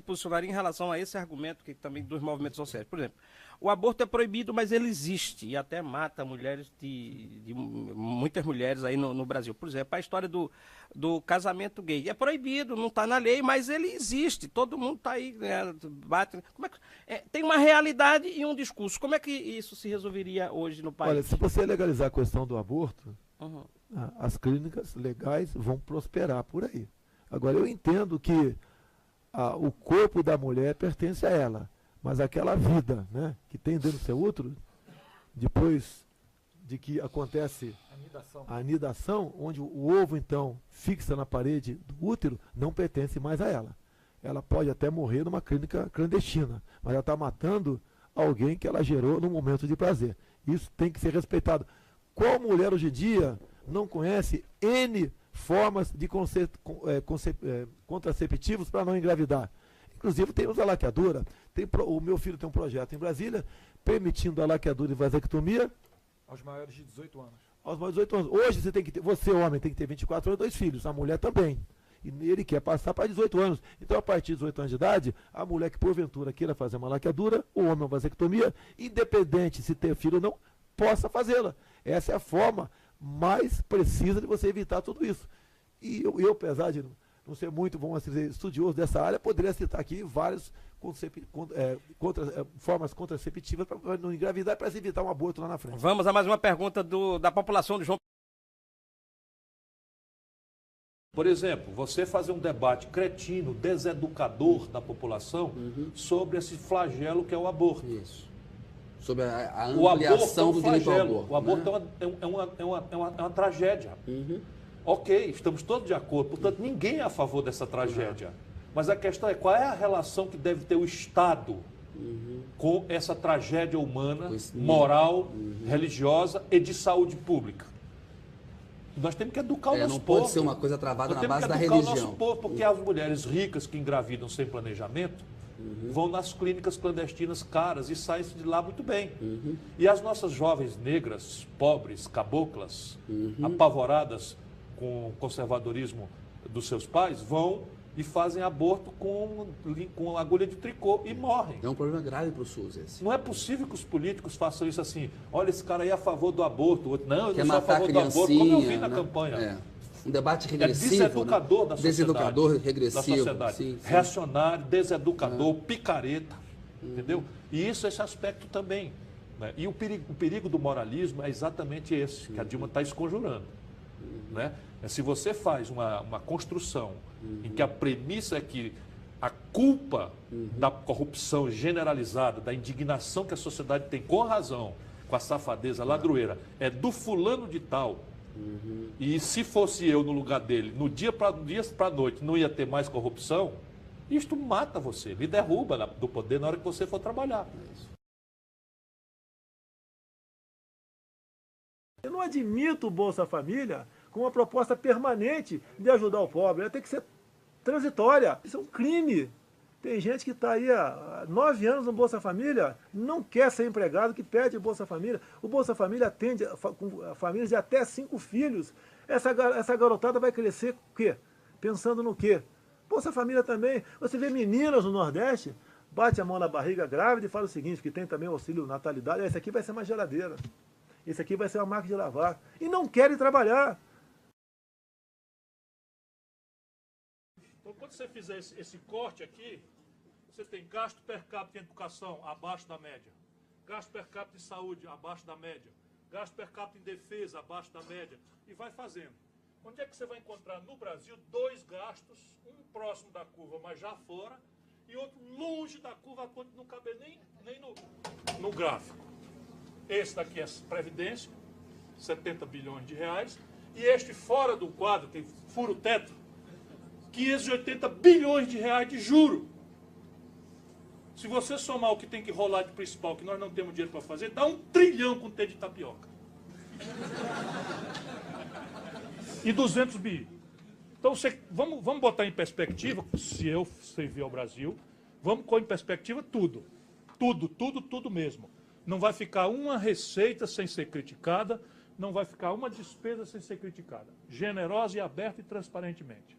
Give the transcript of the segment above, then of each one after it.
Posicionaria em relação a esse argumento que também dos movimentos sociais. Por exemplo, o aborto é proibido, mas ele existe e até mata mulheres de muitas mulheres aí no Brasil. Por exemplo, a história do casamento gay é proibido, não está na lei, mas ele existe. Todo mundo está aí, né, bate. Como é que, tem uma realidade e um discurso. Como é que isso se resolveria hoje no país? Olha, se você legalizar a questão do aborto, Uhum. as clínicas legais vão prosperar por aí. Agora, eu entendo que o corpo da mulher pertence a ela, mas aquela vida, né, que tem dentro do seu útero, depois de que acontece a anidação, onde o ovo, então, fixa na parede do útero, não pertence mais a ela. Ela pode até morrer numa clínica clandestina, mas ela está matando alguém que ela gerou num momento de prazer. Isso tem que ser respeitado. Qual mulher hoje em dia não conhece N formas de contraceptivos para não engravidar? Inclusive temos a laqueadura. O meu filho tem um projeto em Brasília permitindo a laqueadura e vasectomia aos maiores de 18 anos. Aos maiores de 18 anos. Hoje você, homem, tem que ter 24 anos e 2 filhos, a mulher também. E ele quer passar para 18 anos. Então, a partir de 18 anos de idade, a mulher que porventura queira fazer uma laqueadura, o homem uma vasectomia, independente se ter filho ou não, possa fazê-la. Essa é a forma mais precisa de você evitar tudo isso. E eu apesar de não ser muito, vamos dizer, estudioso dessa área, poderia citar aqui várias formas contraceptivas para não engravidar e para se evitar um aborto lá na frente. Vamos a mais uma pergunta da população de João. Por exemplo, você fazer um debate cretino, deseducador da população sobre esse flagelo que é o aborto. Isso. Sobre a ampliação do direito ao aborto. O aborto, né, é uma tragédia. Ok, estamos todos de acordo, portanto, ninguém é a favor dessa tragédia. Mas a questão é qual é a relação que deve ter o Estado com essa tragédia humana, moral, religiosa e de saúde pública. Nós temos que educar o nosso povo. Não pode ser uma coisa travada na base da religião. Nós temos que educar o nosso povo, porque as mulheres ricas que engravidam sem planejamento vão nas clínicas clandestinas caras e saem de lá muito bem. E as nossas jovens negras, pobres, caboclas, apavoradas com o conservadorismo dos seus pais, vão e fazem aborto com agulha de tricô e morrem. É um problema grave para o SUS esse. Não é possível que os políticos façam isso assim. Olha, esse cara aí é a favor do aborto. Outro, não, eu quer não sou a favor do aborto, como eu vi na né? campanha. Um debate regressivo. Deseducador, né? Da sociedade. Deseducador, regressivo. Da sociedade. Sim. Reacionário, deseducador, picareta. Entendeu? E isso, esse aspecto também. Né? E o perigo do moralismo é exatamente esse, que a Dilma está esconjurando. Né? Se você faz uma construção em que a premissa é que a culpa da corrupção generalizada, da indignação que a sociedade tem com razão, com a safadeza ladroeira, é do fulano de tal, e se fosse eu no lugar dele, no dia para a noite, não ia ter mais corrupção, isto mata você, lhe derruba do poder na hora que você for trabalhar. Eu não admito o Bolsa Família com uma proposta permanente de ajudar o pobre. Ela tem que ser transitória. Isso é um crime. Tem gente que está aí há 9 anos no Bolsa Família, não quer ser empregado, que pede o Bolsa Família. O Bolsa Família atende famílias de até 5 filhos. Essa garotada vai crescer o quê? Pensando no quê? Bolsa Família também. Você vê meninas no Nordeste, bate a mão na barriga grávida e fala o seguinte, que tem também o auxílio natalidade, esse aqui vai ser uma geladeira. Esse aqui vai ser uma máquina de lavar. E não querem trabalhar. Então, quando você fizer esse corte aqui, você tem gasto per capita em educação abaixo da média, gasto per capita em saúde abaixo da média, gasto per capita em defesa abaixo da média, e vai fazendo. Onde é que você vai encontrar no Brasil 2 gastos, um próximo da curva, mas já fora, e outro longe da curva, quando não cabe nem no gráfico? Esse daqui é Previdência, 70 bilhões de reais, e este fora do quadro, que fura o teto, 580 bilhões de reais de juro. Se você somar o que tem que rolar de principal, que nós não temos dinheiro para fazer, dá 1 trilhão com T de tapioca. E 200 bi. Então, vamos botar em perspectiva, se eu servir ao Brasil, vamos pôr em perspectiva tudo. Tudo mesmo. Não vai ficar uma receita sem ser criticada, não vai ficar uma despesa sem ser criticada. Generosa e aberta e transparentemente.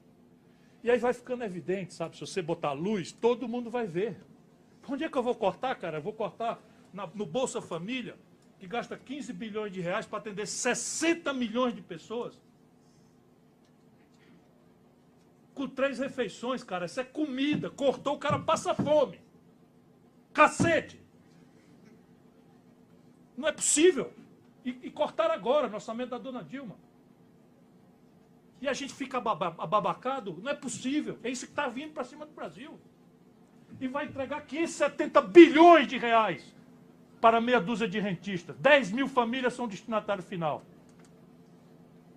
E aí vai ficando evidente, sabe? Se você botar luz, todo mundo vai ver. Onde é que eu vou cortar, cara? Eu vou cortar no Bolsa Família, que gasta 15 bilhões de reais para atender 60 milhões de pessoas. Com 3 refeições, cara. Isso é comida. Cortou, o cara passa fome. Cacete! Não é possível. E cortaram agora no orçamento da dona Dilma. E a gente fica ababacado. Não é possível. É isso que está vindo para cima do Brasil. E vai entregar 570 bilhões de reais para meia dúzia de rentistas. 10 mil famílias são destinatário final.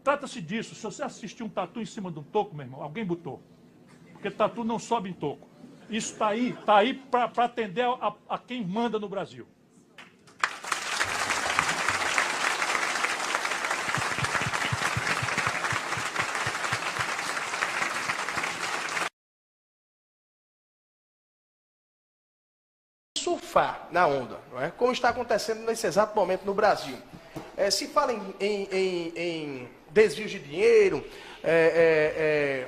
Trata-se disso. Se você assistir um tatu em cima de um toco, meu irmão, alguém botou. Porque tatu não sobe em toco. Isso está aí para atender a quem manda no Brasil. Surfar na onda, não é? Como está acontecendo nesse exato momento no Brasil. Se fala em desvio de dinheiro,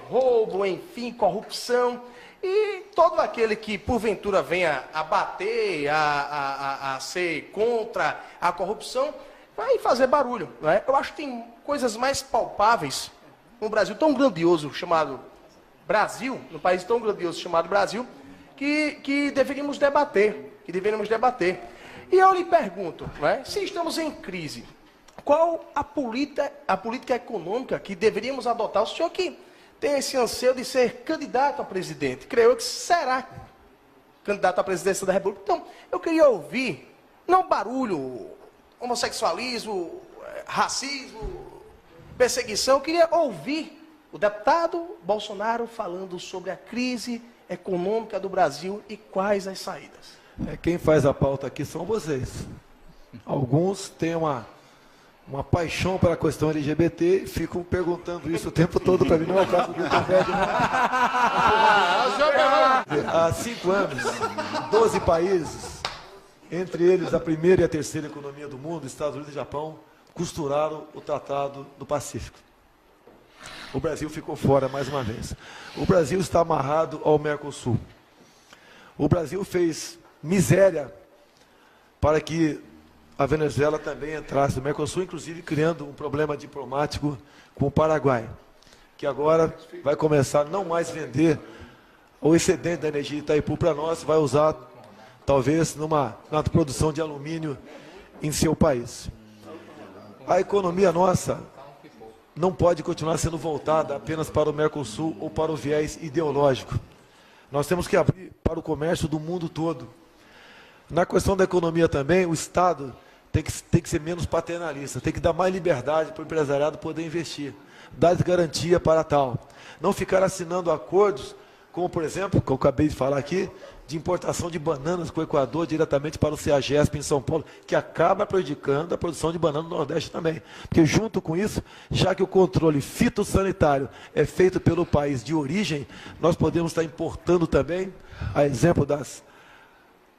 roubo, enfim, corrupção, e todo aquele que porventura venha a bater, a ser contra a corrupção, vai fazer barulho, não é? Eu acho que tem coisas mais palpáveis num Brasil tão grandioso chamado Brasil, num país tão grandioso chamado Brasil, que deveríamos debater, E eu lhe pergunto, não é? Se estamos em crise, qual a política econômica que deveríamos adotar? O senhor que tem esse anseio de ser candidato a presidente, creio que será candidato à presidência da República. Então, eu queria ouvir, não barulho, homossexualismo, racismo, perseguição, eu queria ouvir o deputado Bolsonaro falando sobre a crise econômica do Brasil e quais as saídas. Quem faz a pauta aqui são vocês. Alguns têm uma paixão pela questão LGBT e ficam perguntando isso o tempo todo para mim. Não é o caso do Guilherme, não. Há 5 anos, 12 países, entre eles a primeira e a terceira economia do mundo, Estados Unidos e Japão, costuraram o Tratado do Pacífico. O Brasil ficou fora mais uma vez. O Brasil está amarrado ao Mercosul. O Brasil fez miséria para que a Venezuela também entrasse no Mercosul, inclusive criando um problema diplomático com o Paraguai, que agora vai começar a não mais vender o excedente da energia de Itaipu para nós, vai usar talvez na produção de alumínio em seu país. A economia nossa não pode continuar sendo voltada apenas para o Mercosul ou para o viés ideológico. Nós temos que abrir para o comércio do mundo todo. Na questão da economia também, o Estado tem que ser menos paternalista, tem que dar mais liberdade para o empresariado poder investir, dar garantia para tal. Não ficar assinando acordos, como por exemplo, que eu acabei de falar aqui, de importação de bananas com o Equador diretamente para o CEAGESP em São Paulo, que acaba prejudicando a produção de banana no Nordeste também. Porque junto com isso, já que o controle fitossanitário é feito pelo país de origem, nós podemos estar importando também, a exemplo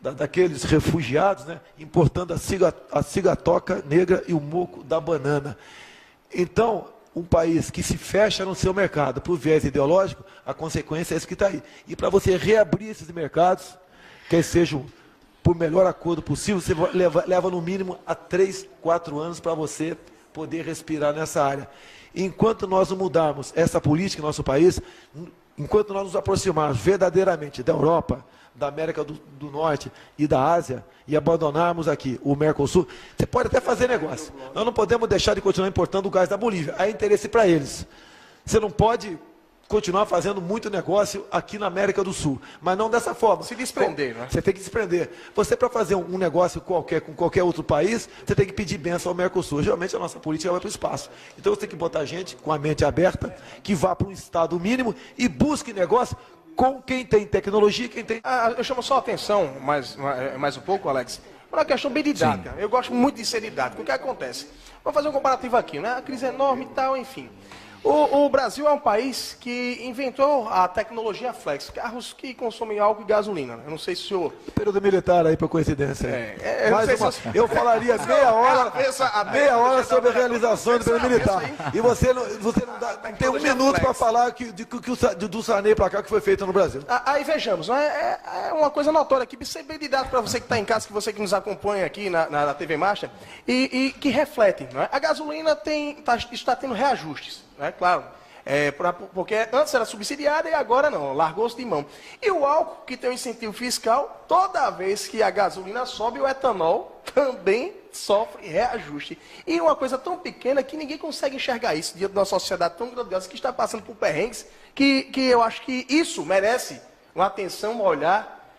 daqueles refugiados, né, importando a cigatoca negra e o moco da banana. Então, um país que se fecha no seu mercado para o viés ideológico, a consequência é isso que está aí. E para você reabrir esses mercados, que sejam por melhor acordo possível, você leva no mínimo a 3, 4 anos para você poder respirar nessa área. Enquanto nós não mudarmos essa política em nosso país, enquanto nós nos aproximarmos verdadeiramente da Europa, da América do Norte e da Ásia, e abandonarmos aqui o Mercosul, você pode até fazer negócio. Nós não podemos deixar de continuar importando o gás da Bolívia. Há interesse para eles. Você não pode continuar fazendo muito negócio aqui na América do Sul, mas não dessa forma. Se desprender, né? Você tem que desprender. Você, para fazer um negócio qualquer com qualquer outro país, você tem que pedir bênção ao Mercosul. Geralmente a nossa política vai para o espaço. Então você tem que botar gente com a mente aberta, que vá para um estado mínimo e busque negócio com quem tem tecnologia e quem tem... Eu chamo só a atenção, mais um pouco, Alex, para uma questão bem didática. Eu gosto muito de ser didático. O que acontece? Vamos fazer um comparativo aqui, né? A crise é enorme e tal, enfim. O Brasil é um país que inventou a tecnologia flex, carros que consomem álcool e gasolina. Eu não sei se o senhor... Período militar aí, por coincidência. Eu falaria meia hora sobre a realização do período militar. E você não tem um minuto para falar do Sarney para cá que foi feito no Brasil. Aí vejamos, é uma coisa notória aqui, ser bem de dado para você que está em casa, que você que nos acompanha aqui na TV Master, e que reflete. Não é? A gasolina está tendo reajustes. É claro, porque antes era subsidiada e agora não, largou-se de mão. E o álcool, que tem um incentivo fiscal, toda vez que a gasolina sobe, o etanol também sofre reajuste. E uma coisa tão pequena que ninguém consegue enxergar isso diante de uma sociedade tão grandiosa que está passando por perrengues, que eu acho que isso merece uma atenção, um olhar,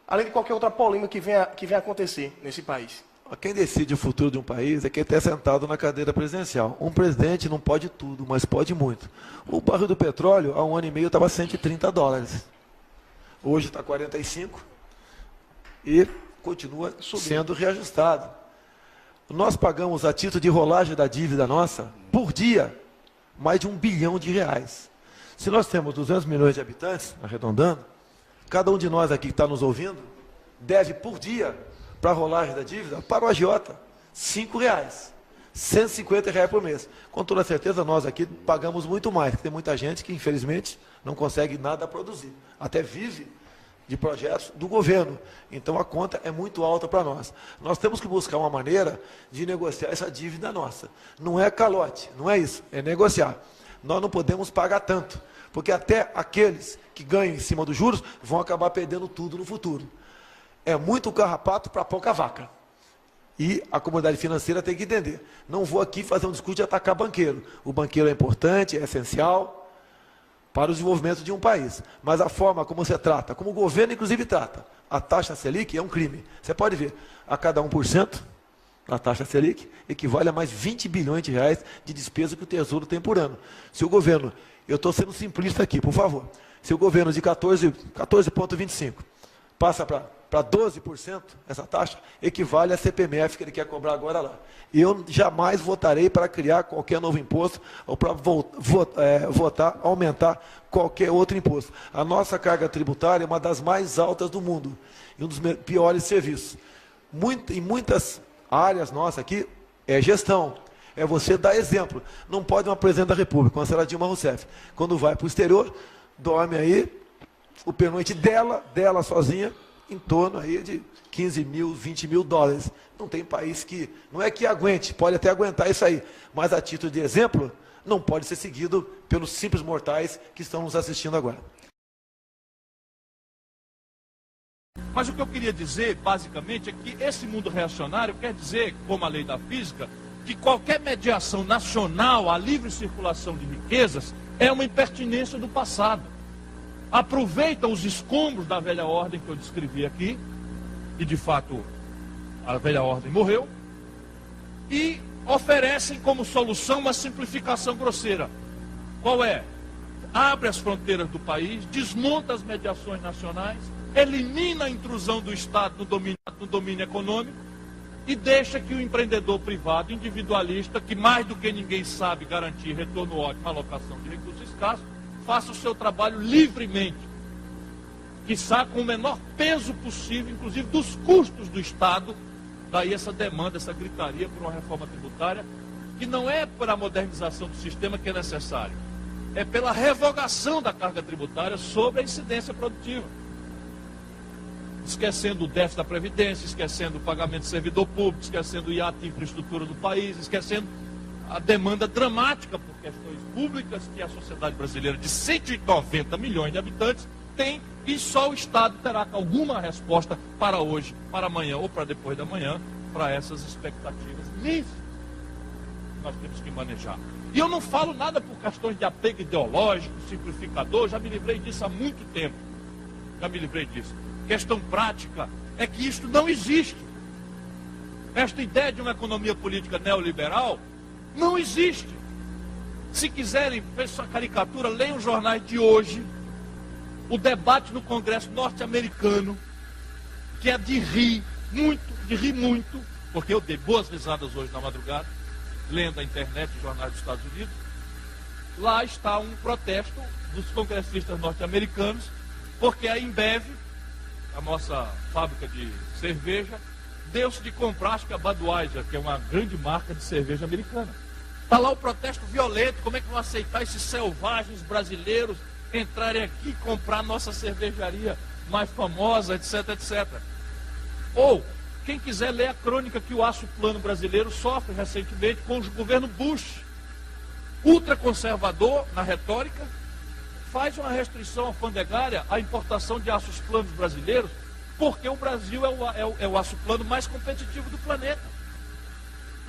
além de qualquer outra polêmica que venha acontecer nesse país. Quem decide o futuro de um país é quem está sentado na cadeira presidencial. Um presidente não pode tudo, mas pode muito. O barril do petróleo, há 1 ano e meio, estava $130. Hoje está 45 e continua sendo reajustado. Nós pagamos, a título de rolagem da dívida nossa, por dia, mais de R$1 bilhão. Se nós temos 200 milhões de habitantes, arredondando, cada um de nós aqui que está nos ouvindo, deve por dia, para a rolagem da dívida, para o agiota, R$5, R$150 por mês. Com toda certeza, nós aqui pagamos muito mais, porque tem muita gente que, infelizmente, não consegue nada produzir. Até vive de projetos do governo. Então, a conta é muito alta para nós. Nós temos que buscar uma maneira de negociar essa dívida nossa. Não é calote, não é isso, é negociar. Nós não podemos pagar tanto, porque até aqueles que ganham em cima dos juros vão acabar perdendo tudo no futuro. É muito carrapato para pouca vaca. E a comunidade financeira tem que entender. Não vou aqui fazer um discurso de atacar banqueiro. O banqueiro é importante, é essencial para o desenvolvimento de um país. Mas a forma como você trata, como o governo inclusive trata, a taxa Selic é um crime. Você pode ver, a cada 1% da taxa Selic equivale a mais R$20 bilhões de despesa que o Tesouro tem por ano. Se o governo, eu estou sendo simplista aqui, por favor, se o governo de 14,25 passa para 12%, essa taxa equivale à CPMF que ele quer cobrar agora lá. Eu jamais votarei para criar qualquer novo imposto ou para aumentar qualquer outro imposto. A nossa carga tributária é uma das mais altas do mundo e um dos piores serviços. Em muitas áreas nossas aqui é gestão, é você dar exemplo. Não pode uma presidente da República, como a senhora Dilma Rousseff, quando vai para o exterior, dorme aí, o pernoite dela sozinha, em torno aí de 15 mil, 20 mil dólares. Não tem país que, não é que aguente, pode até aguentar isso aí, mas a título de exemplo, não pode ser seguido pelos simples mortais que estão nos assistindo agora. Mas o que eu queria dizer, basicamente, é que esse mundo reacionário quer dizer, como a lei da física, que qualquer mediação nacional à livre circulação de riquezas é uma impertinência do passado. Aproveitam os escombros da velha ordem que eu descrevi aqui, e de fato a velha ordem morreu, e oferecem como solução uma simplificação grosseira. Qual é? Abre as fronteiras do país, desmonta as mediações nacionais, elimina a intrusão do Estado no domínio econômico e deixa que o empreendedor privado, individualista, que mais do que ninguém sabe garantir retorno ótimo à alocação de recursos escassos, faça o seu trabalho livremente, quiçá com o menor peso possível, inclusive dos custos do Estado. Daí essa demanda, essa gritaria por uma reforma tributária, que não é para a modernização do sistema que é necessário, é pela revogação da carga tributária sobre a incidência produtiva. Esquecendo o déficit da Previdência, esquecendo o pagamento de servidor público, esquecendo o hiato de infraestrutura do país, esquecendo a demanda dramática por questões públicas que a sociedade brasileira de 190 milhões de habitantes tem, e só o Estado terá alguma resposta para hoje, para amanhã ou para depois da manhã, para essas expectativas níveis que nós temos que manejar. E eu não falo nada por questões de apego ideológico, simplificador, já me livrei disso há muito tempo. Já me livrei disso. Questão prática é que isto não existe. Esta ideia de uma economia política neoliberal não existe. Se quiserem ver essa caricatura, leiam os jornais de hoje, o debate no Congresso norte-americano, que é de rir muito, porque eu dei boas risadas hoje na madrugada, lendo a internet e jornais dos Estados Unidos, lá está um protesto dos congressistas norte-americanos, porque a Embev, a nossa fábrica de cerveja, deu-se de comprar, acho que a Budweiser, que é uma grande marca de cerveja americana. Está lá o protesto violento, como é que vão aceitar esses selvagens brasileiros entrarem aqui e comprar nossa cervejaria mais famosa, etc, etc. Ou, quem quiser ler a crônica que o aço plano brasileiro sofre recentemente com o governo Bush, ultraconservador na retórica, faz uma restrição alfandegária à importação de aços planos brasileiros, porque o Brasil é o aço plano mais competitivo do planeta.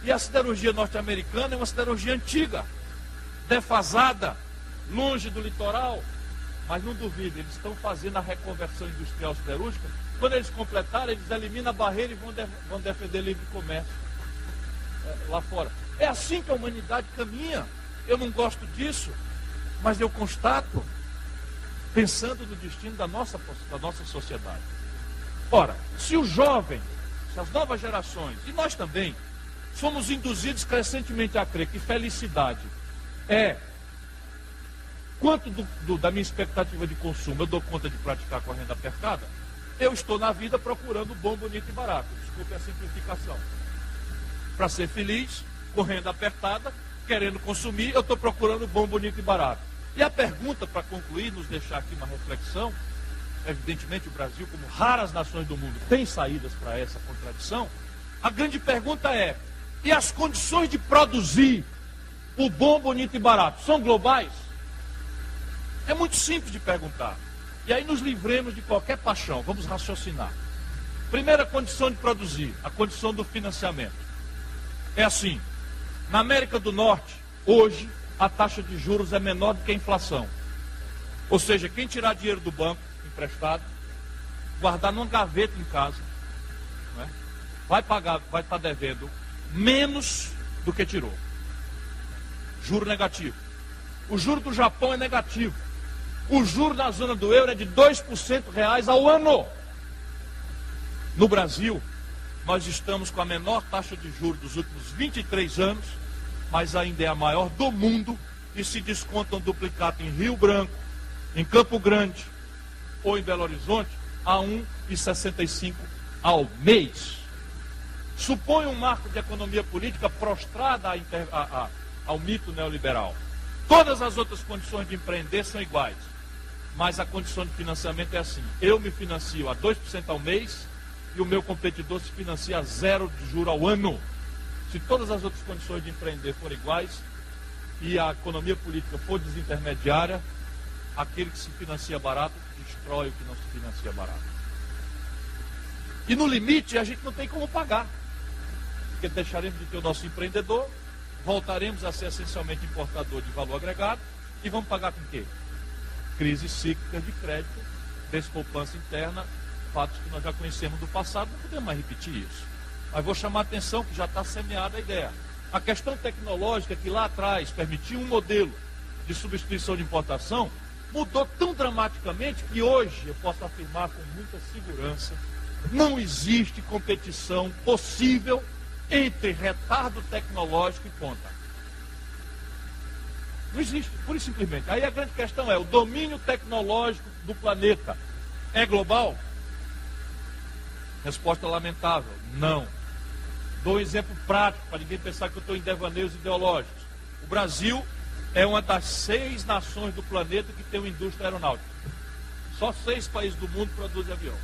E a siderurgia norte-americana é uma siderurgia antiga, defasada, longe do litoral. Mas não duvide, eles estão fazendo a reconversão industrial siderúrgica. Quando eles completarem, eles eliminam a barreira e vão defender livre comércio lá fora. É assim que a humanidade caminha. Eu não gosto disso, mas eu constato, pensando no destino da nossa sociedade. Ora, se o jovem, se as novas gerações, e nós também, somos induzidos crescentemente a crer que felicidade é quanto da minha expectativa de consumo eu dou conta de praticar com a renda apertada, eu estou na vida procurando bom, bonito e barato. Desculpe a simplificação. Para ser feliz, com renda apertada, querendo consumir, eu estou procurando bom, bonito e barato. E a pergunta, para concluir, nos deixar aqui uma reflexão, evidentemente o Brasil, como raras nações do mundo, tem saídas para essa contradição. A grande pergunta é, e as condições de produzir o bom, bonito e barato são globais? É muito simples de perguntar. E aí nos livremos de qualquer paixão, vamos raciocinar. Primeira condição de produzir, a condição do financiamento. É assim, na América do Norte, hoje, a taxa de juros é menor do que a inflação. Ou seja, quem tirar dinheiro do banco, emprestado, guardar numa gaveta em casa, né, vai estar devendo menos do que tirou. Juro negativo. O juro do Japão é negativo. O juro da zona do euro é de 2% reais ao ano. No Brasil, nós estamos com a menor taxa de juros dos últimos 23 anos, mas ainda é a maior do mundo, e se desconta um duplicado em Rio Branco, em Campo Grande ou em Belo Horizonte, a 1,65 ao mês. Supõe um marco de economia política prostrada ao mito neoliberal. Todas as outras condições de empreender são iguais, mas a condição de financiamento é assim: eu me financio a 2% ao mês e o meu competidor se financia a 0 de juro ao ano. Se todas as outras condições de empreender forem iguais e a economia política for desintermediária, aquele que se financia barato destrói o que não se financia barato. E no limite a gente não tem como pagar, porque deixaremos de ter o nosso empreendedor, voltaremos a ser essencialmente importador de valor agregado e vamos pagar com o quê? Crises cíclicas de crédito, despoupança interna, fatos que nós já conhecemos do passado, não podemos mais repetir isso. Mas vou chamar a atenção que já está semeada a ideia. A questão tecnológica que lá atrás permitia um modelo de substituição de importação, mudou tão dramaticamente que hoje, eu posso afirmar com muita segurança, não existe competição possível entre retardo tecnológico e ponta. Não existe, pura e simplesmente. Aí a grande questão é, o domínio tecnológico do planeta é global? Resposta lamentável, não. Dou um exemplo prático, para ninguém pensar que eu estou em devaneios ideológicos. O Brasil é uma das 6 nações do planeta que tem uma indústria aeronáutica. Só 6 países do mundo produzem avião.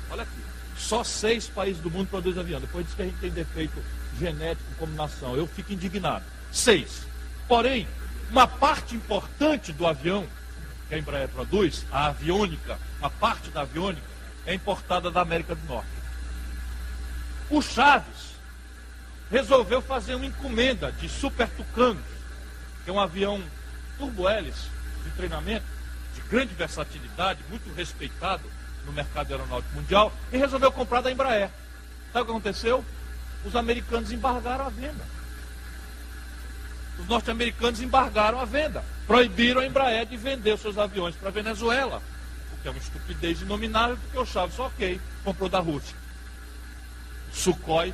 Olha aqui, só 6 países do mundo produzem avião. Depois diz que a gente tem defeito genético como nação. Eu fico indignado. 6. Porém, uma parte importante do avião que a Embraer produz, a aviônica, a parte da aviônica, é importada da América do Norte. O Chaves resolveu fazer uma encomenda de Super Tucano, que é um avião turbo-hélice de treinamento, de grande versatilidade, muito respeitado no mercado aeronáutico mundial, e resolveu comprar da Embraer. Sabe o que aconteceu? Os americanos embargaram a venda. Os norte-americanos embargaram a venda. Proibiram a Embraer de vender os seus aviões para a Venezuela. O que é uma estupidez inominável, porque o Chaves, ok, comprou da Rússia. Sukhoi,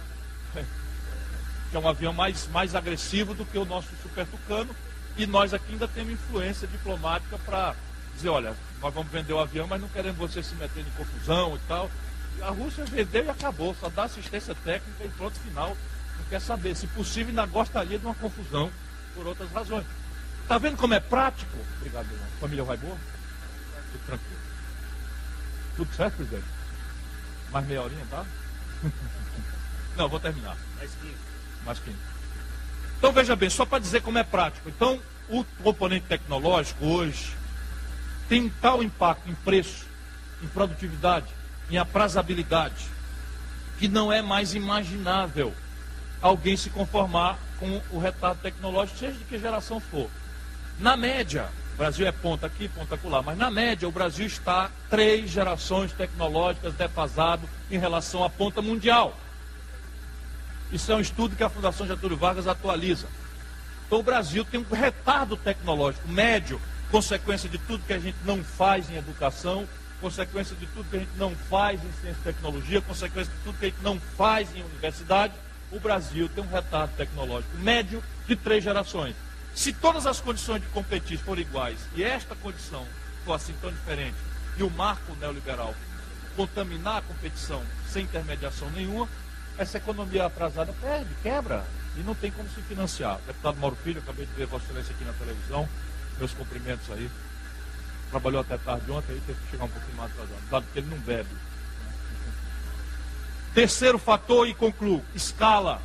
que é um avião mais agressivo do que o nosso Super Tucano, E nós aqui ainda temos influência diplomática para dizer, olha, nós vamos vender o avião, mas não queremos você se meter em confusão e tal. A Rússia vendeu e acabou, só dá assistência técnica e pronto, final. Não quer saber. Se possível, ainda gostaria de uma confusão por outras razões. Tá vendo como é prático? Obrigado, irmão. Família vai boa? Tudo tranquilo. Tudo certo, presidente? Mais meia horinha, tá? Não, vou terminar. Mais 15. Então, veja bem, só para dizer como é prático. Então, o componente tecnológico hoje tem um tal impacto em preço, em produtividade, em aprazabilidade, que não é mais imaginável alguém se conformar com o retardo tecnológico, seja de que geração for. Na média, o Brasil é ponta aqui, ponta acolá, mas na média o Brasil está 3 gerações tecnológicas defasado em relação à ponta mundial. Isso é um estudo que a Fundação Getúlio Vargas atualiza. Então o Brasil tem um retardo tecnológico médio, consequência de tudo que a gente não faz em educação, consequência de tudo que a gente não faz em ciência e tecnologia, consequência de tudo que a gente não faz em universidade. O Brasil tem um retardo tecnológico médio de 3 gerações. Se todas as condições de competir forem iguais e esta condição for assim tão diferente e o marco neoliberal contaminar a competição sem intermediação nenhuma, essa economia atrasada perde, quebra e não tem como se financiar. Deputado Mauro Filho, acabei de ver Vossa Excelência aqui na televisão, meus cumprimentos aí. Trabalhou até tarde ontem, aí teve que chegar um pouquinho mais atrasado, dado que ele não bebe. Terceiro fator, e concluo, escala.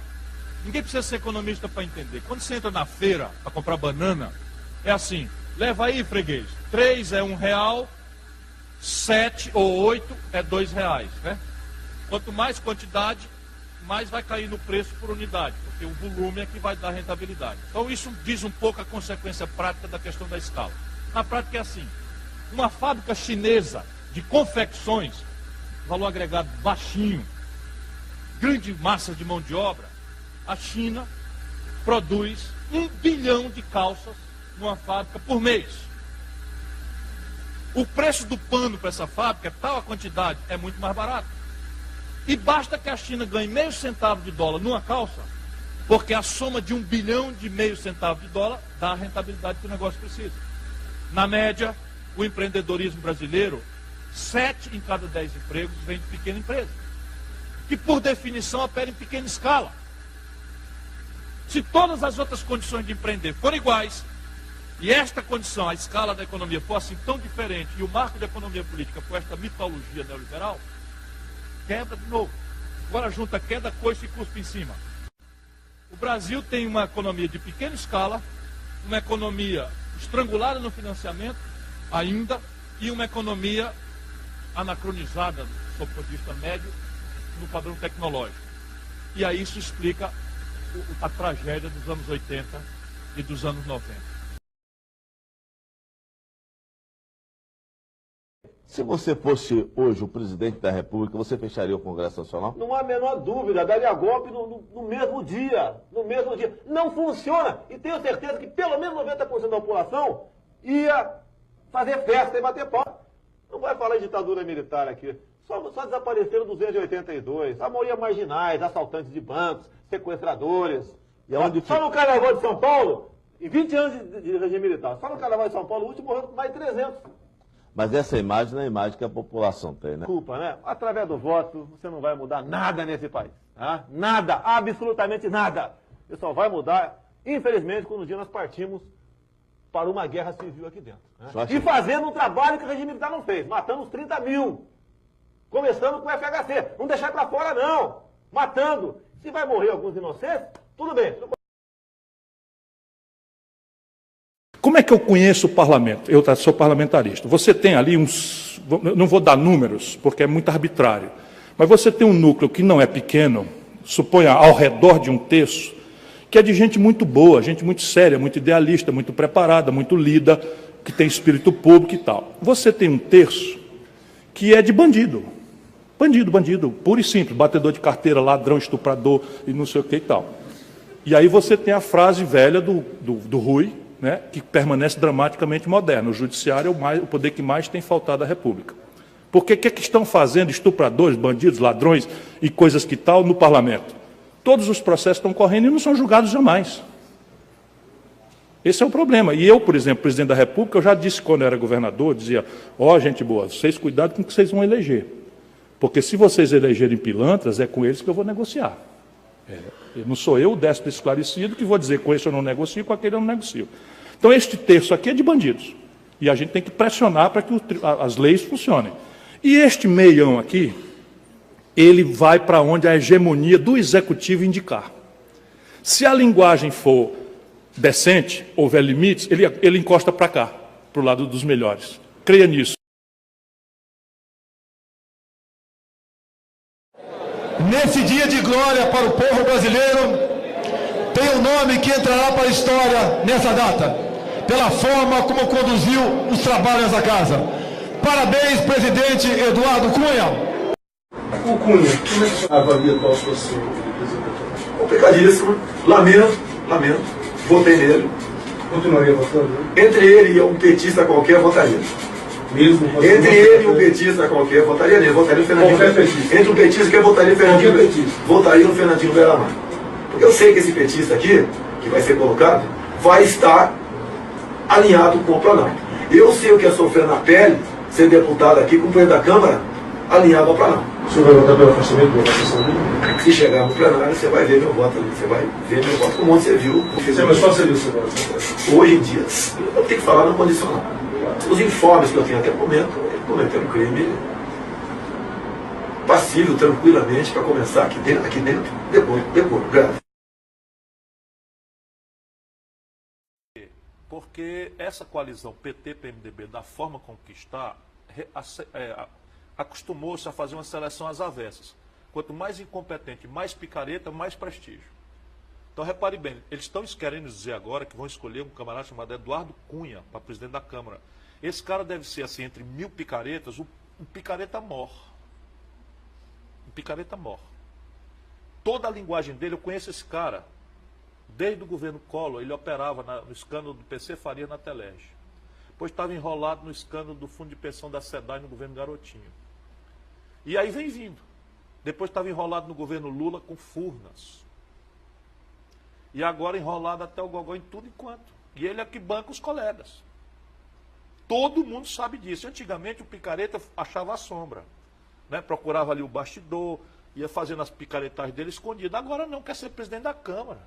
Ninguém precisa ser economista para entender. Quando você entra na feira para comprar banana, é assim, leva aí, freguês, 3 é R$1, 7 ou 8 é R$2, né? Quanto mais quantidade, mais vai cair no preço por unidade, porque o volume é que vai dar rentabilidade. Então isso diz um pouco a consequência prática da questão da escala. Na prática é assim, uma fábrica chinesa de confecções, valor agregado baixinho, grande massa de mão de obra, a China produz 1 bilhão de calças numa fábrica por mês. O preço do pano para essa fábrica, tal a quantidade, é muito mais barato. E basta que a China ganhe meio centavo de dólar numa calça, porque a soma de 1 bilhão de meio centavo de dólar dá a rentabilidade que o negócio precisa. Na média, o empreendedorismo brasileiro, 7 em cada 10 empregos vem de pequena empresa, que por definição opera em pequena escala. Se todas as outras condições de empreender forem iguais, e esta condição, a escala da economia, for assim tão diferente, e o marco da economia política for esta mitologia neoliberal, quebra de novo. Agora junta queda, coice e cuspe em cima. O Brasil tem uma economia de pequena escala, uma economia estrangulada no financiamento, ainda, e uma economia anacronizada, sob o ponto de vista médio, no padrão tecnológico. E aí isso explica a tragédia dos anos 80 e dos anos 90. Se você fosse hoje o presidente da República, você fecharia o Congresso Nacional? Não há a menor dúvida, daria golpe no mesmo dia. No mesmo dia. Não funciona. E tenho certeza que pelo menos 90% da população ia fazer festa e bater pau. Não vai falar em ditadura militar aqui. Só desapareceram 282. A maioria marginais, assaltantes de bancos, sequestradores. E aonde só no Carnaval de São Paulo, em 20 anos de regime militar, só no Carnaval de São Paulo, o último morreu mais de 300. Mas essa imagem não é a imagem que a população tem, né? Desculpa, né? Através do voto, você não vai mudar nada nesse país. Tá? Nada, absolutamente nada. Você só vai mudar, infelizmente, quando um dia nós partimos para uma guerra civil aqui dentro. Né? E fazendo um trabalho que o regime militar não fez, matando os 30 mil. Começando com o FHC. Não deixar para fora, não. Matando. Se vai morrer alguns inocentes, tudo bem. Como é que eu conheço o parlamento? Eu sou parlamentarista. Você tem ali uns... Não vou dar números, porque é muito arbitrário. Mas você tem um núcleo que não é pequeno, suponha ao redor de 1/3, que é de gente muito boa, gente muito séria, muito idealista, muito preparada, muito lida, que tem espírito público e tal. Você tem 1/3 que é de bandido. Bandido, puro e simples, batedor de carteira, ladrão, estuprador e não sei o que e tal. E aí você tem a frase velha do Rui, né, que permanece dramaticamente moderna. O judiciário é o poder que mais tem faltado à República. Porque o que estão fazendo estupradores, bandidos, ladrões e coisas que tal no parlamento? Todos os processos estão correndo e não são julgados jamais. Esse é o problema. E eu, por exemplo, presidente da República, eu já disse quando eu era governador, dizia, gente boa, vocês cuidado com o que vocês vão eleger. Porque se vocês elegerem pilantras, é com eles que eu vou negociar. Não sou eu, o déspota esclarecido, que vou dizer com esse eu não negocio, com aquele eu não negocio. Então, este terço aqui é de bandidos. E a gente tem que pressionar para que as leis funcionem. E este meião aqui, ele vai para onde a hegemonia do executivo indicar. Se a linguagem for decente, houver limites, ele encosta para cá, para o lado dos melhores. Creia nisso. Nesse dia de glória para o povo brasileiro, tem um nome que entrará para a história nessa data, pela forma como conduziu os trabalhos da casa. Parabéns, presidente Eduardo Cunha. O Cunha, como é que você avalia a atual situação do presidente? Complicadíssimo, lamento, votei nele. Continuaria votando? Entre ele e um petista qualquer, votaria. Mesmo entre ele e um petista qualquer, votaria nele, votaria no Fernandinho. Entre um petista que eu votaria no Fernandinho, votaria no Fernandinho Beiramar. Porque eu sei que esse petista aqui, que vai ser colocado, vai estar alinhado com o Planalto. Eu sei o que é sofrer na pele, ser deputado aqui, com o presidente da Câmara, alinhado ao Planalto. O senhor vai votar pelo afastamento da votação dele? Se chegar no plenário, você vai ver meu voto ali, você vai ver meu voto, como você viu. Mas qual seria o seu voto? Hoje em dia, eu tenho que falar no condicional. Os informes que eu tenho até o momento, ele cometeu um crime passível, tranquilamente, para começar aqui dentro depois, grave. Porque essa coalizão PT-PMDB, da forma como que está, acostumou-se a fazer uma seleção às avessas. Quanto mais incompetente, mais picareta, mais prestígio. Então, repare bem, eles estão querendo dizer agora que vão escolher um camarada chamado Eduardo Cunha para presidente da Câmara. Esse cara deve ser, assim, entre 1000 picaretas, um picareta mor. Um picareta mor. Toda a linguagem dele, eu conheço esse cara. Desde o governo Collor, ele operava no escândalo do PC Faria na Telege. Depois estava enrolado no escândalo do fundo de pensão da SEDAI no governo Garotinho. E aí vem vindo. Depois estava enrolado no governo Lula com Furnas. E agora enrolado até o gogó em tudo enquanto. E ele é que banca os colegas. Todo mundo sabe disso. Antigamente o picareta achava a sombra. Né? Procurava ali o bastidor, ia fazendo as picaretagens dele escondido. Agora não, quer ser presidente da Câmara.